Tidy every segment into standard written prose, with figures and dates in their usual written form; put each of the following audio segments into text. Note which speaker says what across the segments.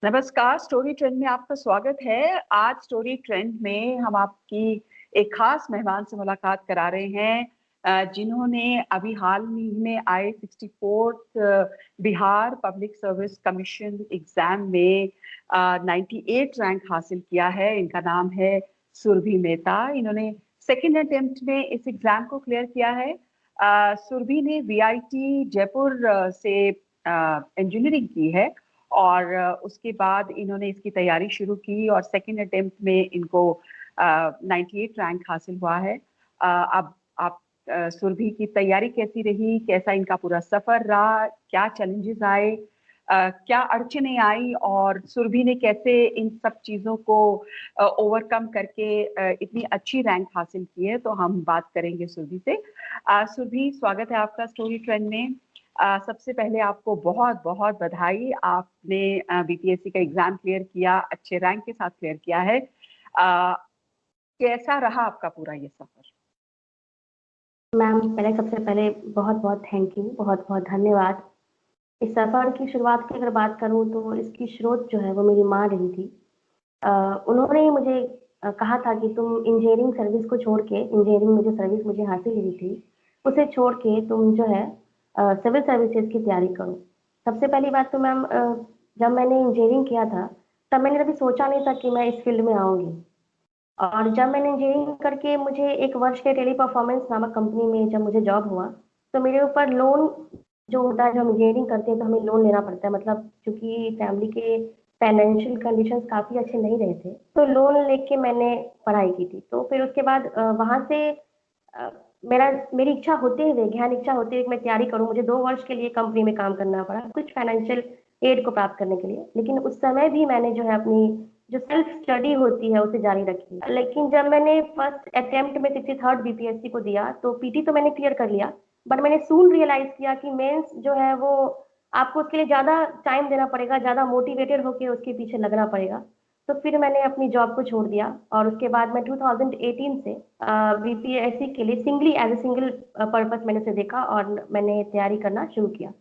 Speaker 1: नमस्कार, story trend में आपका स्वागत है। आज स्टोरी ट्रेंड में हम आपकी एक खास मेहमान से मुलाकात करा रहे हैं, जिन्होंने अभी हाल ही में आए 64th Bihar public service commission exam में 98 रैंक हासिल किया है। इनका नाम है सुरभि मेहता। इन्होंने सेकेंड अटेम्प्ट में इस एग्जाम को क्लियर किया है। सुरभि ने वीआईटी जयपुर से इंजीनियरिंग की है और उसके बाद इन्होंने इसकी तैयारी शुरू की और सेकेंड अटेम्प्ट में इनको 98 रैंक हासिल हुआ है। अब आप सुरभि की तैयारी कैसी रही, कैसा इनका पूरा सफर रहा, क्या चैलेंजेस आए, क्या अड़चने आई और सुरभि ने कैसे इन सब चीज़ों को ओवरकम करके इतनी अच्छी रैंक हासिल की है, तो हम बात करेंगे सुरभि से। सुरभि, स्वागत है आपका स्टोरी ट्रेंड में। सबसे पहले आपको बहुत बहुत बधाई। आपने बीपीएससी का एग्जाम क्लियर किया, अच्छे रैंक के साथ क्लियर किया है। कैसा रहा आपका पूरा ये सफर?
Speaker 2: मैम, सबसे पहले बहुत बहुत थैंक यू, बहुत बहुत धन्यवाद। इस सफ़र की शुरुआत की अगर बात करूँ तो इसकी स्रोत जो है वो मेरी माँ रही थी। उन्होंने ही मुझे कहा था कि तुम इंजीनियरिंग सर्विस को छोड़ के, इंजीनियरिंग में जो सर्विस मुझे हासिल हुई थी उसे छोड़ के तुम जो है सिविल सर्विसेज की तैयारी करो। सबसे पहली बात तो मैम, जब मैंने इंजीनियरिंग किया था तब मैंने कभी सोचा नहीं था कि मैं इस फील्ड में आऊँगी। और जब मैंने इंजीनियरिंग करके मुझे 1 वर्ष के टेली परफॉर्मेंस नामक कंपनी में जब मुझे जॉब हुआ, तो मेरे ऊपर लोन जो होता है, जब हम इंजीनियरिंग करते हैं तो हमें लोन लेना पड़ता है। मतलब चूँकि फैमिली के फाइनेंशियल कंडीशंस काफ़ी अच्छे नहीं रहे थे, तो लोन लेके मैंने पढ़ाई की थी। तो फिर उसके बाद वहाँ से अ, मेरी इच्छा होते हुए, गहन इच्छा होते हुए कि मैं तैयारी करूँ, मुझे 2 वर्ष के लिए कंपनी में काम करना पड़ा, कुछ फाइनेंशियल एड को प्राप्त करने के लिए। लेकिन उस समय भी मैंने जो है अपनी जो सेल्फ स्टडी होती है उसे जारी रखी। लेकिन जब मैंने फर्स्ट अटेम्प्ट में 63rd बीपीएससी को दिया तो पीटी तो मैंने क्लियर कर लिया, बट मैंने सून रियलाइज किया कि मेंस जो है वो आपको उसके लिए ज़्यादा टाइम देना पड़ेगा, ज़्यादा मोटिवेटेड होकर उसके पीछे लगना पड़ेगा। तो फिर मैंने अपनी जॉब को छोड़ दिया और उसके बाद मैं 2018 से बीपीएससी के लिए singly as a single purpose मैंने उसे देखा और मैंने तैयारी करना शुरू किया।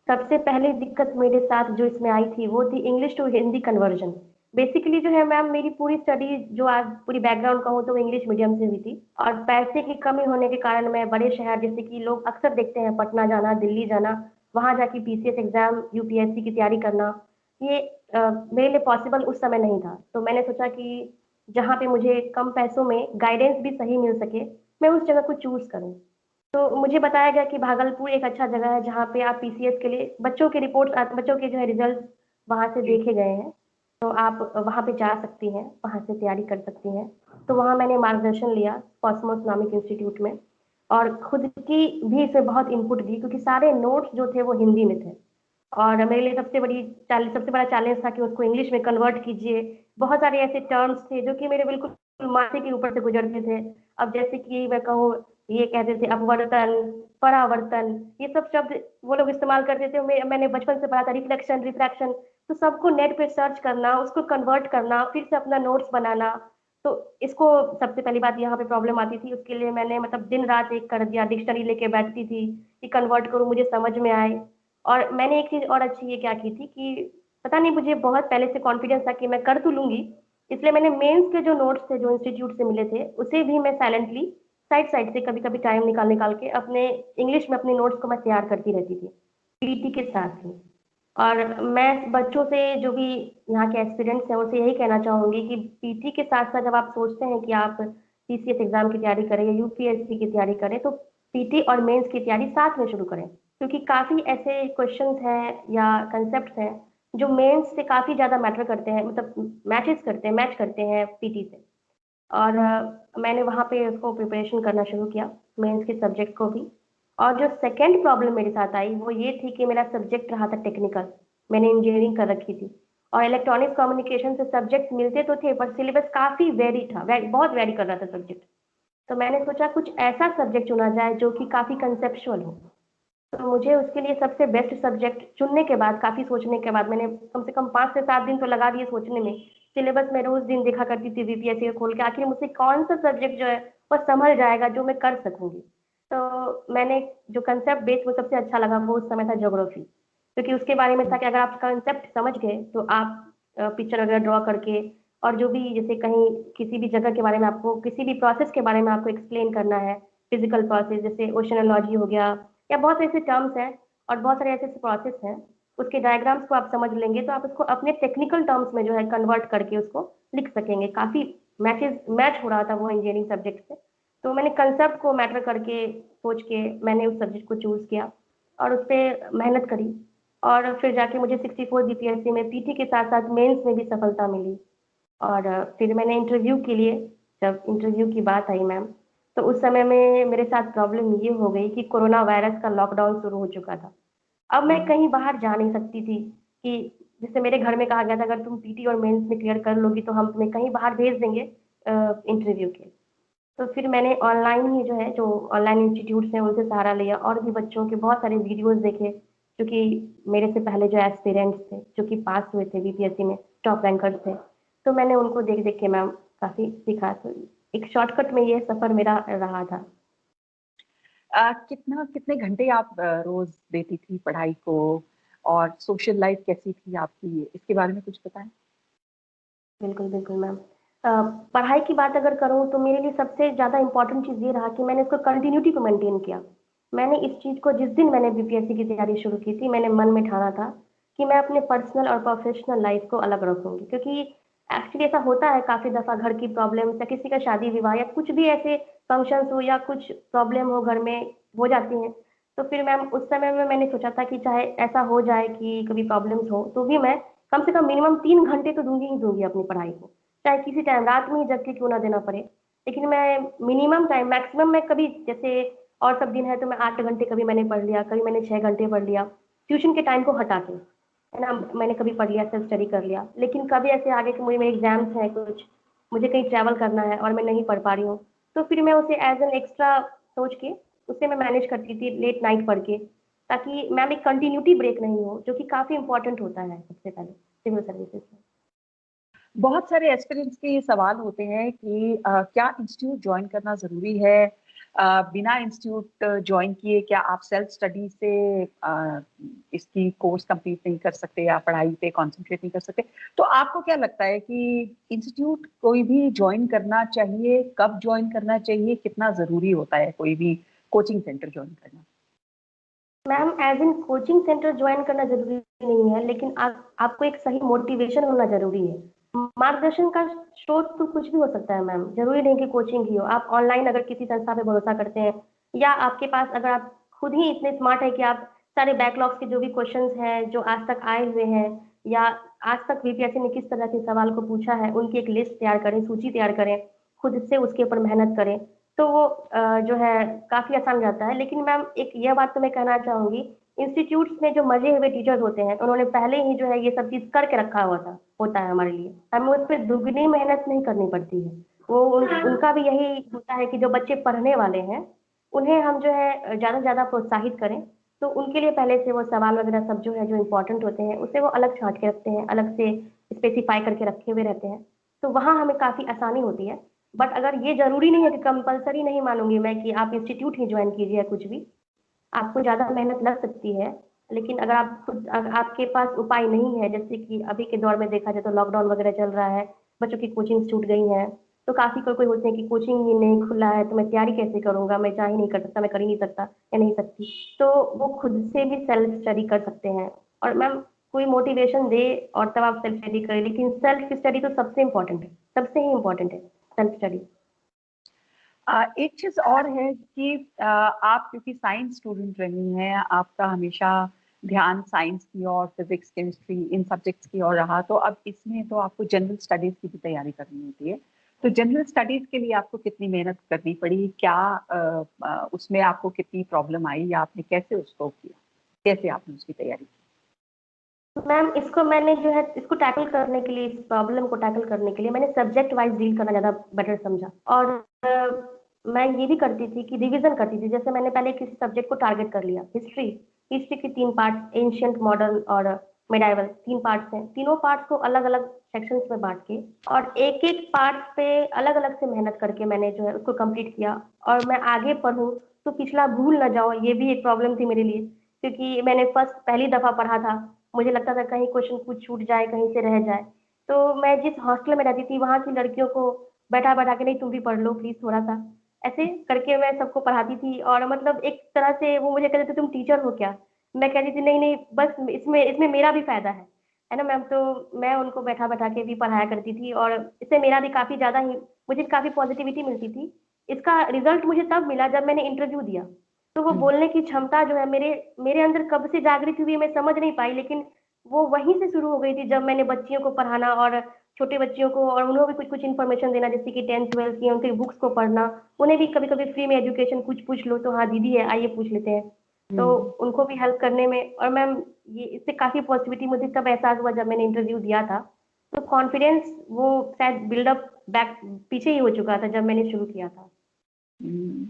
Speaker 2: सबसे पहली दिक्कत मेरे साथ जो इसमें आई थी वो थी English to Hindi conversion. Basically जो है मैम, मेरी पूरी स्टडी जो आज पूरी बैकग्राउंड कहूँ तो वो इंग्लिश मीडियम से हुई थी और पैसे की कमी होने के कारण मैं बड़े शहर, जैसे कि लोग अक्सर देखते हैं पटना जाना, दिल्ली जाना, वहाँ जाके पीसीएस एग्जाम यूपीएससी की तैयारी करना, ये मेरे लिए पॉसिबल उस समय नहीं था। तो मैंने सोचा कि जहाँ पे मुझे कम पैसों में गाइडेंस भी सही मिल सके, मैं उस जगह को चूज करूँ। तो मुझे बताया गया कि भागलपुर एक अच्छा जगह है जहाँ पे आप पीसीएस के लिए बच्चों के रिपोर्ट, बच्चों के जो है रिजल्ट वहाँ से
Speaker 1: जी।
Speaker 2: देखे गए हैं, तो आप वहाँ पे जा सकती हैं, वहाँ से तैयारी कर सकती हैं। तो वहाँ मैंने मार्गदर्शन लिया कॉस्मोस नामिक इंस्टीट्यूट में और खुद की भी इसमें बहुत इनपुट दी, क्योंकि सारे नोट्स जो थे वो हिंदी में थे और मेरे लिए सबसे बड़ा चैलेंज था कि उसको इंग्लिश में कन्वर्ट कीजिए। बहुत सारे ऐसे टर्म्स थे जो कि मेरे बिल्कुल माथे के ऊपर से गुजरते थे। अब जैसे कि मैं कहूँ, ये कहते थे अपवर्तन, परावर्तन, ये सब शब्द वो लोग इस्तेमाल करते थे। मैंने बचपन से पढ़ा था रिफ्लेक्शन, रिफ्रैक्शन, तो सबको नेट पे सर्च करना, उसको कन्वर्ट करना, फिर से अपना नोट्स बनाना। तो इसको सबसे पहली बात यहाँ पे प्रॉब्लम आती थी, उसके लिए मैंने मतलब दिन रात एक कर दिया, डिक्शनरी लेके बैठती थी कि कन्वर्ट करूँ, मुझे समझ में आए। और मैंने एक चीज़ और अच्छी ये क्या की थी कि पता नहीं, मुझे बहुत पहले से कॉन्फिडेंस था कि मैं कर तो लूँगी, इसलिए मैंने मेंस के जो नोट्स थे जो इंस्टीट्यूट से मिले थे उसे भी मैं साइलेंटली साइड साइड से कभी कभी टाइम निकाल निकाल के अपने इंग्लिश में अपने नोट्स को मैं तैयार करती रहती थी, पीटी के साथ ही। और मैं बच्चों से, जो भी यहाँ के एस्पिरेंट्स हैं, उनसे यही कहना चाहूँगी कि पीटी के साथ साथ जब आप सोचते हैं कि आप पीसीएस एग्जाम की तैयारी करें या यूपीएससी की तैयारी करें, तो पीटी और मेंस की तैयारी साथ में शुरू करें, क्योंकि काफ़ी ऐसे क्वेश्चंस हैं या कंसेप्ट हैं जो मेंस से काफ़ी ज़्यादा मैटर करते हैं, मतलब मैच करते हैं पीटी से। और मैंने वहाँ पे उसको प्रिपरेशन करना शुरू किया, मेंस के सब्जेक्ट को भी। और जो सेकंड प्रॉब्लम मेरे साथ आई वो ये थी कि मेरा सब्जेक्ट रहा था टेक्निकल, मैंने इंजीनियरिंग कर रखी थी और इलेक्ट्रॉनिक्स कम्युनिकेशन से सब्जेक्ट मिलते तो थे पर सिलेबस काफ़ी वेरी था, बहुत वेरी कर रहा था सब्जेक्ट। तो मैंने सोचा कुछ ऐसा सब्जेक्ट चुना जाए जो कि काफ़ी कंसेप्चुअल हो। तो मुझे उसके लिए सबसे बेस्ट सब्जेक्ट चुनने के बाद, काफ़ी सोचने के बाद, मैंने कम से कम 5 से 7 दिन तो लगा दिए सोचने में। सिलेबस में रोज दिन देखा करती थी बीपीएससी को खोल के, आखिर मुझसे कौन सा सब्जेक्ट जो है वो संभल जाएगा जो मैं कर सकूंगी। तो मैंने जो कंसेप्ट बेस वो सबसे अच्छा लगा वो उस समय था ज्योग्राफी, क्योंकि उसके बारे में था कि अगर आप कंसेप्ट समझ गए तो आप पिक्चर वगैरह ड्रॉ करके, और जो भी जैसे कहीं किसी भी जगह के बारे में आपको, किसी भी प्रोसेस के बारे में आपको एक्सप्लेन करना है, फिजिकल प्रोसेस जैसे ओशनोलॉजी हो गया, या बहुत ऐसे टर्म्स हैं और बहुत सारे ऐसे प्रोसेस हैं, उसके डायग्राम्स को आप समझ लेंगे तो आप उसको अपने टेक्निकल टर्म्स में जो है कन्वर्ट करके उसको लिख सकेंगे। काफ़ी मैच हो रहा था वो इंजीनियरिंग सब्जेक्ट से, तो मैंने कंसेप्ट को मैटर करके सोच के मैंने उस सब्जेक्ट को चूज़ किया और उस पर मेहनत करी, और फिर जाके मुझे 64 बीपीएससी में पीटी के साथ साथ मेंस में भी सफलता मिली। और फिर मैंने इंटरव्यू के लिए, जब इंटरव्यू की बात आई मैम, तो उस समय में मेरे साथ प्रॉब्लम ये हो गई कि कोरोना वायरस का लॉकडाउन शुरू हो चुका था। अब मैं कहीं बाहर जा नहीं सकती थी, कि जैसे मेरे घर में कहा गया था अगर तुम पीटी और मेंस में क्लियर कर लोगी तो हम तुम्हें कहीं बाहर भेज देंगे इंटरव्यू के। तो फिर मैंने ऑनलाइन ही जो है, जो ऑनलाइन इंस्टीट्यूट्स हैं उनसे सहारा लिया, और भी बच्चों के बहुत सारे वीडियोस देखे जो कि मेरे से पहले जो एस्पिरेंट्स थे जो कि पास हुए थे बीपीएससी में, टॉप रैंकर्स थे, तो मैंने उनको देख देख के मैम काफ़ी सीखा। तो एक शॉर्टकट में ये सफ़र मेरा रहा था।
Speaker 1: कितना कितने घंटे आप रोज देती थी पढ़ाई को, और सोशल लाइफ कैसी थी आपकी, इसके बारे में कुछ बताएं।
Speaker 2: बिल्कुल बिल्कुल मैम। पढ़ाई की बात अगर करूँ तो मेरे लिए सबसे ज़्यादा इम्पोर्टेंट चीज़ ये रहा कि मैंने इसको कंटिन्यूटी को मेंटेन किया। मैंने इस चीज़ को, जिस दिन मैंने बीपीएससी की तैयारी शुरू की थी, मैंने मन में ठाना था कि मैं अपने पर्सनल और प्रोफेशनल लाइफ को अलग रखूंगी, क्योंकि एक्चुअली ऐसा होता है काफ़ी दफ़ा, घर की प्रॉब्लम्स या किसी का शादी विवाह या कुछ भी ऐसे फंक्शंस हो या कुछ प्रॉब्लम हो घर में, हो जाती हैं। तो फिर मैम उस समय में मैंने सोचा था कि चाहे ऐसा हो जाए कि कभी प्रॉब्लम्स हो तो भी मैं कम से कम मिनिमम 3 घंटे तो दूंगी ही दूंगी अपनी पढ़ाई को, चाहे किसी टाइम रात में ही जग के क्यों ना देना पड़े। लेकिन मैं मिनिमम टाइम, मैक्सिमम मैं कभी जैसे और सब दिन है तो मैं 8 घंटे कभी मैंने पढ़ लिया, कभी मैंने 6 घंटे पढ़ लिया, ट्यूशन के टाइम को हटा के, है ना, मैंने कभी पढ़ लिया, सेल्फ स्टडी कर लिया। लेकिन कभी ऐसे आगे कि मुझे मेरे एग्जाम्स हैं कुछ, मुझे कहीं ट्रैवल करना है और मैं नहीं पढ़ पा रही हूँ, तो फिर मैं उसे एज एन एक्स्ट्रा सोच के उससे मैं मैनेज करती थी लेट नाइट पढ़ के, ताकि मैम एक कंटिन्यूटी ब्रेक नहीं हो, जो कि काफ़ी इंपॉर्टेंट होता है सबसे पहले सिविल सर्विसेज में।
Speaker 1: बहुत सारे एस्पिरेंट्स के ये सवाल होते हैं कि क्या इंस्टीट्यूट ज्वाइन करना जरूरी है, बिना इंस्टीट्यूट ज्वाइन किए क्या आप सेल्फ स्टडी से इसकी कोर्स कंप्लीट नहीं कर सकते या पढ़ाई पे कंसंट्रेट नहीं कर सकते। तो आपको क्या लगता है कि इंस्टीट्यूट कोई भी ज्वाइन करना चाहिए, कब ज्वाइन करना चाहिए, कितना जरूरी होता है कोई भी कोचिंग सेंटर ज्वाइन करना?
Speaker 2: Ma'am as in coaching centre join करना जरूरी नहीं है, लेकिन आपको एक सही मोटिवेशन होना जरूरी है। मार्गदर्शन का स्रोत तो कुछ भी हो सकता है मैम, जरूरी नहीं कि कोचिंग ही हो। आप ऑनलाइन अगर किसी संस्था पे भरोसा करते हैं, या आपके पास अगर आप खुद ही इतने स्मार्ट है कि आप सारे बैकलॉग्स के जो भी क्वेश्चंस हैं जो आज तक आए हुए हैं, या आज तक बीपीएससी ने किस तरह के सवाल को पूछा है, उनकी एक लिस्ट तैयार करें, सूची तैयार करें, खुद से उसके ऊपर मेहनत करें, तो वो जो है काफ़ी आसान जाता है। लेकिन मैम एक यह बात तो मैं कहना चाहूँगी, इंस्टीट्यूट्स में जो मजे हुए टीचर्स होते हैं उन्होंने पहले ही जो है ये सब चीज़ करके रखा हुआ था, होता है हमारे लिए, हमें उस पर दुगनी मेहनत नहीं करनी पड़ती है। वो उनका भी यही होता है कि जो बच्चे पढ़ने वाले हैं उन्हें हम जो है ज़्यादा से ज़्यादा प्रोत्साहित करें, तो उनके लिए पहले से वो सवाल वगैरह सब जो है जो इम्पोर्टेंट होते हैं उसे वो अलग छांट के रखते हैं, अलग से स्पेसिफाई करके रखे हुए रहते हैं, तो वहाँ हमें काफ़ी आसानी होती है। बट अगर ये ज़रूरी नहीं है कि कंपल्सरी नहीं मानूंगी मैं कि आप इंस्टीट्यूट ही ज्वाइन कीजिए या कुछ भी, आपको ज़्यादा मेहनत लग सकती है। लेकिन अगर आप खुद, अगर आपके पास उपाय नहीं है, जैसे कि अभी के दौर में देखा जाए तो लॉकडाउन वगैरह चल रहा है, बच्चों की कोचिंग छूट गई हैं, तो काफ़ी कोई कोई होते हैं कि कोचिंग ही नहीं खुला है तो मैं तैयारी कैसे करूँगा, मैं जा ही नहीं कर सकता, मैं कर ही नहीं सकता या नहीं सकती, तो वो खुद से भी सेल्फ स्टडी कर सकते हैं। और मैम कोई मोटिवेशन दे और तब आप सेल्फ स्टडी करें, लेकिन सेल्फ स्टडी तो सबसे इम्पोर्टेंट है, सबसे ही इम्पोर्टेंट है सेल्फ स्टडी।
Speaker 1: एक चीज और है कि आप क्योंकि साइंस स्टूडेंट रही हैं, आपका हमेशा ध्यान साइंस की और फिजिक्स केमिस्ट्री इन सब्जेक्ट्स की ओर रहा, तो अब इसमें तो आपको जनरल स्टडीज की भी तैयारी करनी होती है। तो जनरल स्टडीज के लिए आपको कितनी मेहनत करनी पड़ी, क्या उसमें आपको कितनी प्रॉब्लम आई, या आपने कैसे उसको किया, कैसे आपने उसकी तैयारी की?
Speaker 2: मैम इसको मैंने जो है इसको टैकल करने के लिए, इस प्रॉब्लम को टैकल करने के लिए मैंने सब्जेक्ट वाइज डील करना ज़्यादा बेटर समझा। और मैं ये भी करती थी कि रिवीजन करती थी, जैसे मैंने पहले किसी सब्जेक्ट को टारगेट कर लिया, हिस्ट्री, हिस्ट्री के 3 पार्ट, एंशियंट, मॉडर्न और मेडाइवल, 3 पार्ट्स हैं, तीनों पार्ट्स को अलग अलग सेक्शंस में बांट के और एक एक पार्ट पे अलग अलग से मेहनत करके मैंने जो है उसको कंप्लीट किया। और मैं आगे पढ़ूँ तो पिछला भूल ना जाऊँ, ये भी एक प्रॉब्लम थी मेरे लिए, क्योंकि मैंने फर्स्ट पहली दफ़ा पढ़ा था, मुझे लगता था कहीं क्वेश्चन कुछ छूट जाए, कहीं से रह जाए, तो मैं जिस हॉस्टल में रहती थी वहाँ की लड़कियों को बैठा-बैठा के नहीं तुम भी पढ़ लो प्लीज़ थोड़ा-सा, ऐसे करके मैं सबको पढ़ाती थी और मतलब एक तरह से वो मुझे कहते थे तुम टीचर हो क्या? मैं कहती थी नहीं, नहीं बस इसमें इसमें मेरा भी फ़ायदा है ना मैम? तो मैं उनको बैठा-बैठा के भी पढ़ाया करती थी और इससे मेरा भी काफ़ी ज़्यादा ही मुझे काफ़ी पॉज़िटिविटी मिलती थी। इसका रिज़ल्ट मुझे तब मिला जब मैंने इंटरव्यू दिया। तो वो
Speaker 1: हम्म,
Speaker 2: बोलने की क्षमता जो है मेरे मेरे अंदर कब से जागृत हुई मैं समझ नहीं पाई, लेकिन वो वहीं से शुरू हो गई थी जब मैंने बच्चियों को पढ़ाना और छोटे बच्चियों को और उन्हें भी कुछ-कुछ इन्फॉर्मेशन देना जैसे कि 10th-12th की उनकी बुक्स को पढ़ना। उन्हें भी कभी-कभी फ्री में एजुकेशन कुछ पूछ लो तो हाँ, दीदी है आइए पूछ लेते हैं। तो
Speaker 1: हम्म।
Speaker 2: उनको भी हेल्प करने में और मैम ये इससे काफ़ी पॉज़िटिविटी मुझे तब एहसास हुआ जब मैंने इंटरव्यू दिया था। तो कॉन्फिडेंस वो शायद बिल्डअप बैक पीछे ही हो चुका था जब मैंने शुरू किया था।
Speaker 1: हम्म।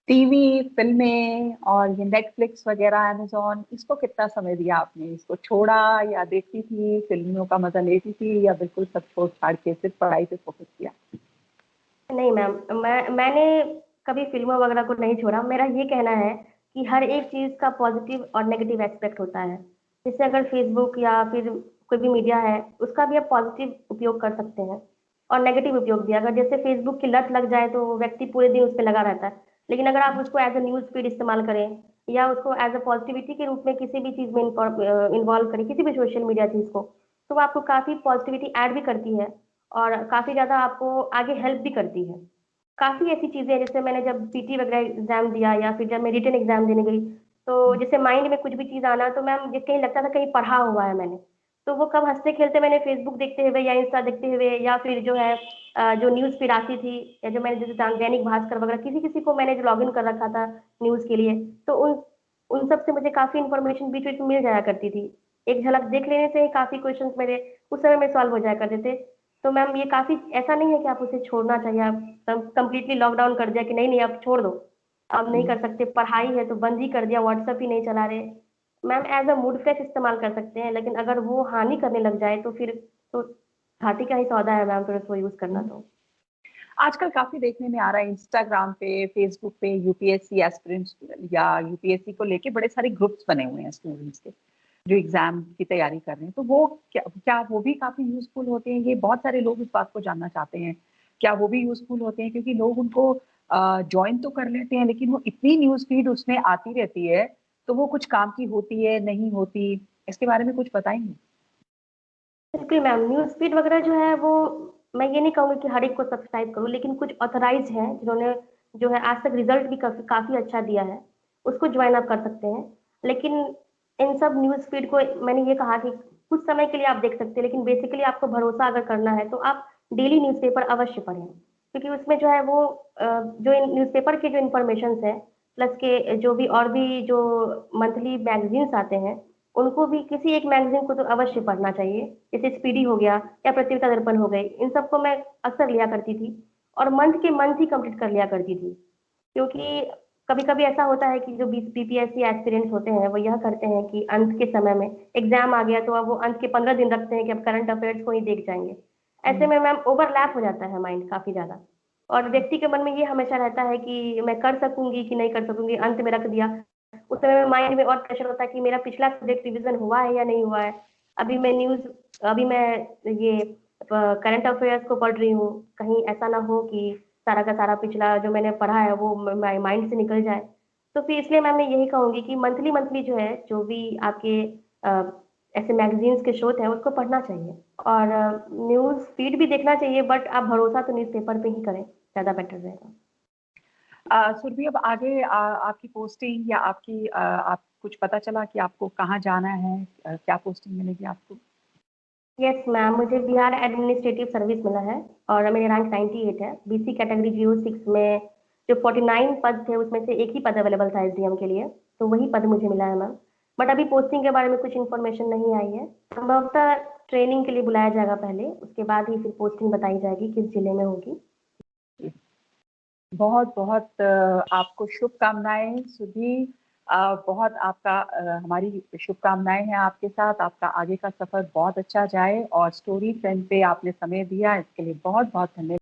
Speaker 1: टीवी, फिल्में और ये नेटफ्लिक्स वगैरह, अमेज़न, इसको कितना समय दिया आपने? इसको छोड़ा या देखती थी, फिल्मों का मज़ा लेती थी या बिल्कुल सब छोड़-छाड़ के सिर्फ़ पढ़ाई पे फ़ोकस किया?
Speaker 2: नहीं मैम, मैंने कभी फ़िल्मों वगैरह को नहीं छोड़ा। मेरा ये कहना है कि हर एक चीज़ का पॉज़िटिव और नेगेटिव एस्पेक्ट होता है। जैसे अगर फ़ेसबुक या फिर कोई भी मीडिया है, उसका भी आप पॉज़िटिव उपयोग कर सकते हैं और नेगेटिव उपयोग भी। अगर जैसे फ़ेसबुक की लत लग जाए तो व्यक्ति पूरे दिन उस पे लगा रहता है। लेकिन अगर आप उसको एज़ अ न्यूज़ फ़ीड इस्तेमाल करें या उसको एज़ अ पॉज़िटिविटी के रूप में किसी भी चीज़ में इन्वॉल्व करें, किसी भी सोशल मीडिया चीज़ को, तो वो आपको काफ़ी पॉज़िटिविटी ऐड भी करती है और काफ़ी ज़्यादा आपको आगे हेल्प भी करती है। काफ़ी ऐसी चीज़ें हैं जैसे मैंने जब पीटी वगैरह एग्ज़ाम दिया या फिर जब मैं रिटन एग्ज़ाम देने गई, तो जैसे माइंड में कुछ भी चीज़ आना तो मैम ये कहीं लगता था कहीं पढ़ा हुआ है मैंने। तो वो कब हँसते-खेलते मैंने फ़ेसबुक देखते हुए या इंस्टा देखते हुए या फिर जो है जो न्यूज़ फ़ीड आती थी या जो मैंने जैसे दैनिक भास्कर वगैरह किसी-किसी को मैंने जो लॉगिन कर रखा था न्यूज़ के लिए, तो उन उन सब से मुझे काफ़ी इन्फॉर्मेशन बीच-बीच में मिल जाया करती थी। एक झलक देख लेने से ही काफ़ी क्वेश्चन्स मेरे उस समय में सॉल्व हो जाया करते थे। तो मैम ये काफ़ी ऐसा नहीं है कि आप उसे छोड़ना चाहिए, आप कंप्लीटली लॉकडाउन कर दिया कि नहीं, नहीं अब छोड़ दो, अब नहीं
Speaker 1: हुँ।
Speaker 2: कर सकते, पढ़ाई है तो बंद ही कर दिया, व्हाट्सएप ही नहीं चला रहे। Ma'am as a mood fresh इस्तेमाल कर सकते हैं, लेकिन अगर वो हानि करने लग जाए तो फिर तो घाटे का ही सौदा है मैम फिर उसको यूज़ करना तो।
Speaker 1: आजकल काफ़ी देखने में आ रहा है इंस्टाग्राम पे, फ़ेसबुक पे यूपीएससी एस्पिरेंट्स या यूपीएससी को लेके बड़े सारे ग्रुप्स बने हुए हैं स्टूडेंट्स के, जो एग्ज़ाम की तैयारी कर रहे हैं। तो वो क्या क्या वो भी काफ़ी यूज़फुल होते हैं? ये बहुत सारे लोग इस बात को जानना चाहते हैं। क्या वो भी यूज़फुल होते हैं? क्योंकि लोग उनको जॉइन तो कर लेते हैं, लेकिन वो इतनी न्यूज़ फ़ीड उसमें आती रहती है, तो वो कुछ काम की होती है, नहीं होती? इसके बारे में कुछ बताएँगी?
Speaker 2: बिल्कुल मैम, न्यूज़ फ़ीड वगैरह जो है वो मैं ये नहीं कहूँगी कि हर एक को सब्सक्राइब करो, लेकिन कुछ ऑथराइज़्ड हैं जिन्होंने जो है आज तक रिज़ल्ट भी काफ़ी काफ़ी अच्छा दिया है, उसको जॉइन आप कर सकते हैं। लेकिन इन सब न्यूज़ फ़ीड को मैंने ये कहा कि कुछ समय के लिए आप देख सकते हैं, लेकिन बेसिकली आपको भरोसा अगर करना है तो आप डेली न्यूज़पेपर अवश्य पढ़ें। क्योंकि उसमें जो है वो जो इन न्यूज़पेपर के जो इन्फॉर्मेशंस हैं, प्लस के जो भी और भी जो मंथली मैगज़ीन्स आते हैं, उनको भी किसी एक मैगज़ीन को तो अवश्य पढ़ना चाहिए। जैसे स्पीडी हो गया या पत्रिका दर्पण हो गई, इन सबको मैं अक्सर लिया करती थी और मंथ के मंथ ही कंप्लीट कर लिया करती थी। क्योंकि कभी-कभी ऐसा होता है कि जो बीपीएससी एस्पिरेंट्स होते हैं, वो यह करते हैं कि अंत के समय में एग्ज़ाम आ गया तो अब वो अंत के 15 दिन रखते हैं कि अब करंट अफ़ेयर्स को ही देख जाएँगे। ऐसे
Speaker 1: हुँ,
Speaker 2: में मैम ओवरलैप हो जाता है माइंड काफ़ी ज़्यादा और व्यक्ति के मन में ये हमेशा रहता है कि मैं कर सकूँगी कि नहीं कर सकूँगी, अंत में रख दिया। उस समय माइंड में और प्रेशर होता है कि मेरा पिछला सब्जेक्ट रिवीजन हुआ है या नहीं हुआ है। अभी मैं ये करंट अफेयर्स को पढ़ रही हूँ, कहीं ऐसा ना हो कि सारा का सारा पिछला जो मैंने पढ़ा है वो माइंड से निकल जाए। तो फिर इसलिए मैम मैं यही कहूँगी कि मंथली मंथली जो है, जो भी आपके ऐसे मैगज़ीन्स के स्रोत हैं उसको पढ़ना चाहिए और न्यूज़ फ़ीड भी देखना चाहिए बट आप भरोसा तो न्यूज़पेपर पे ही करें, ज़्यादा बेटर रहेगा।
Speaker 1: सुरभि अब आगे आपकी पोस्टिंग या आप कुछ पता चला कि आपको कहाँ जाना है? क्या पोस्टिंग मिलेगी आपको?
Speaker 2: यस मैम, मुझे बिहार एडमिनिस्ट्रेटिव सर्विस मिला है और मेरा रैंक 98 है। बीसी कैटेगरी 06 में जो 49 पद थे उसमें से एक ही पद अवेलेबल था एसडीएम के लिए, तो वही पद मुझे मिला है मैम। बट अभी पोस्टिंग के बारे में कुछ इन्फॉर्मेशन नहीं आई है। संभवतः ट्रेनिंग के लिए बुलाया जाएगा पहले, उसके बाद ही फिर पोस्टिंग बताई जाएगी किस जिले में होगी।
Speaker 1: बहुत-बहुत आपको शुभकामनाएँ सुरभि। बहुत आपका हमारी शुभकामनाएँ हैं आपके साथ। आपका आगे का सफ़र बहुत अच्छा जाए और स्टोरी फ्रेंड पे आपने समय दिया इसके लिए बहुत-बहुत धन्यवाद।